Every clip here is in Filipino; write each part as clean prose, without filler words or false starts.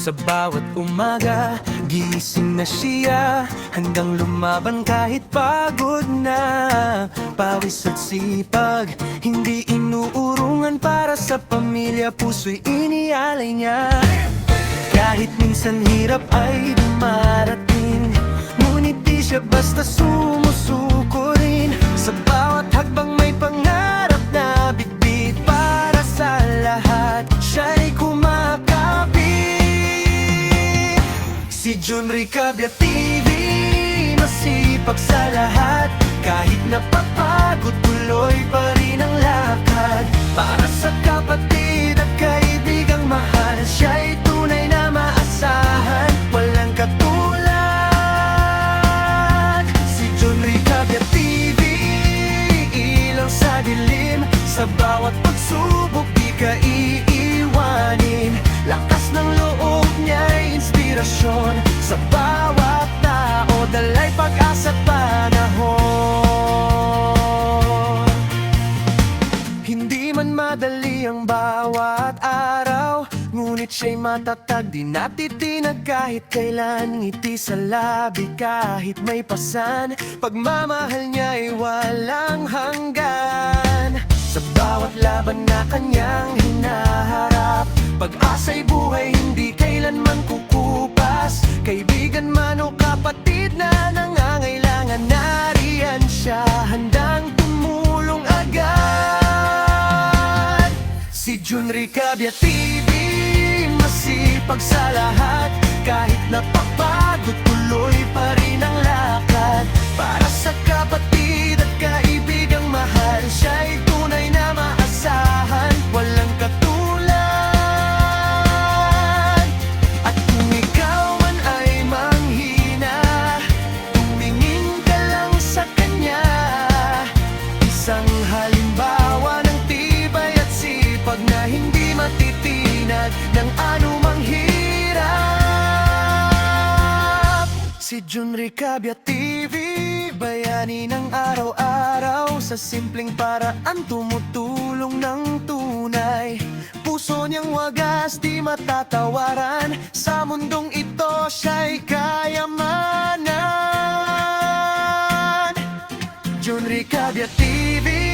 Sa bawat umaga, gising na siya, handang lumaban kahit pagod na. Pawis at sipag, hindi inuurungan para sa pamilya, puso'y inialay niya. Kahit minsan hirap ay dumarating, ngunit di siya basta sumusuko rin. Sa bawat hakbang may pangarap na bitbit para sa lahat, siya'y kumakapit. Si Junri Cabiativi, masipag sa lahat. Kahit napapagod, tuloy pa rin ang lakad. Para sa kapatid at kaibigang mahal, siya'y tunay na maasahan, walang katulad. Si Junri Cabiativi, ilaw sa dilim. Sa bawat pagsubok di ka iiwanin. Lakas ng loob niya'y inspirasyon. Sa bawat tao, dalay pag-asa't panahon. Hindi man madali ang bawat araw, ngunit siya'y matatag, di natitinag kahit kailan. Ngiti sa labi kahit may pasan, pagmamahal niya'y walang hanggan. Sa bawat laban na kanyang hinaharap, pag-asa'y buhay hindi kailanman kukupas. Kaibigan man o kapatid na nangangailangan, nariyan siya, handang tumulong agad. Si Junri Cabiativi, masipag sa lahat. Kahit napapagod, tuloy pa rin ang lakad. Para sa kapatid at kaibigang mahal, siya'y tunay na maasahan, walang katulad. At kung ikaw man ay manghina, tumingin ka lang sa kanya. Isang halimbawa ng tibay at sipag na hindi matitinag ng anumang hirap. Si Junri Cabiativi, bayani ng araw-araw. Sa simpleng paraan tumutulong ng tunay. Puso niyang wagas di matatawaran. Sa mundong ito siya'y kayamanan. Junri Cabiativi,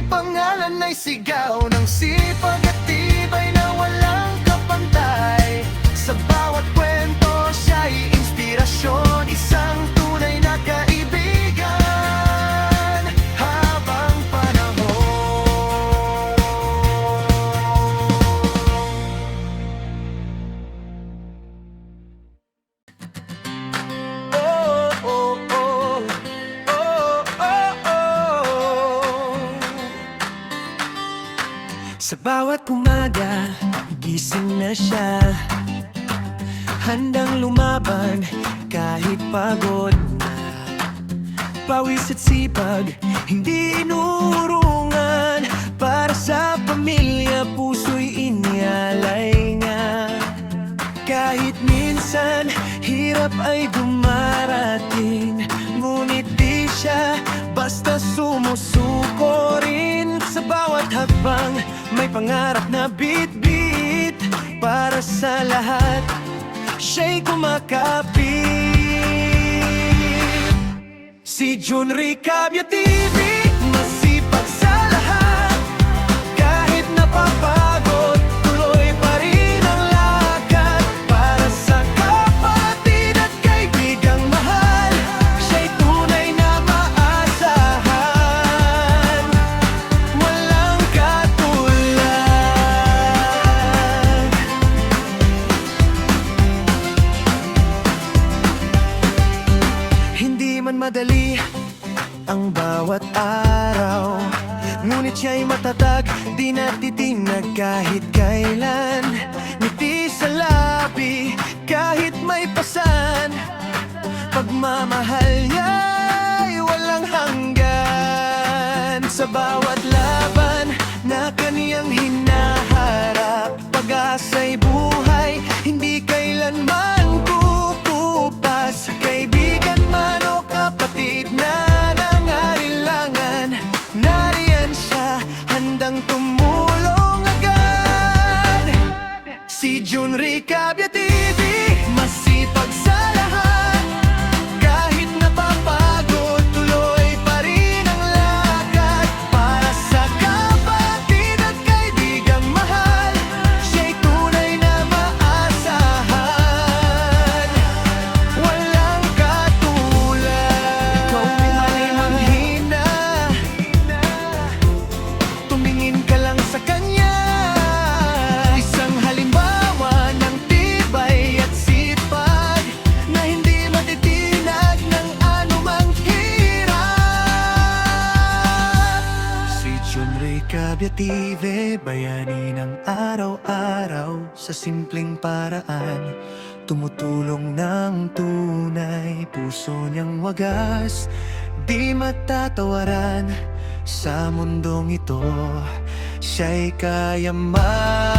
pangalan ay sigaw ng sipag at tibay na walang kapantay. Sa bawat kwento siya'y inspirasyon, isang tunay na kaibigan habang panahon. Oh, oh, oh. Oh, oh, oh. Sa bawat umaga, gising na siya, handang lumaban kahit pagod na. Pawis at sipag, hindi inurungan. Para sa pamilya, puso'y inialay niya. Kahit minsan, hirap ay dumarating, ngunit di siya basta sumusuko rin. Sa bawat hakbang, may pangarap na bit-bit. Para sa lahat, siya'y kumakapit. Si Junri Cabiativi, masipag sa lahat. Kahit napapagod, tuloy pa rin ang lakad. Para sa kapatid at kaibigang mahal, siya'y tunay na maasahan, walang katulad. Hindi man madali ang bawat araw, ngunit siya'y matatag, di natitinag kahit kailan. Ngiti sa labi kahit may pasan, pagmamahal niya'y walang hanggan. Sa bawat laban na kaniyang hinaharap, pag-asa'y buhay hindi kailanman kukupas. Kaibigan man o kapatid na nangailangan, nariyan siya, handang tumulong agad. Si Junri Cabiativi, Abiative, bayani ng araw-araw sa simpleng paraan. Tumutulong ng tunay, puso niyang wagas, di matatawaran. Sa mundong ito, siya'y kayaman.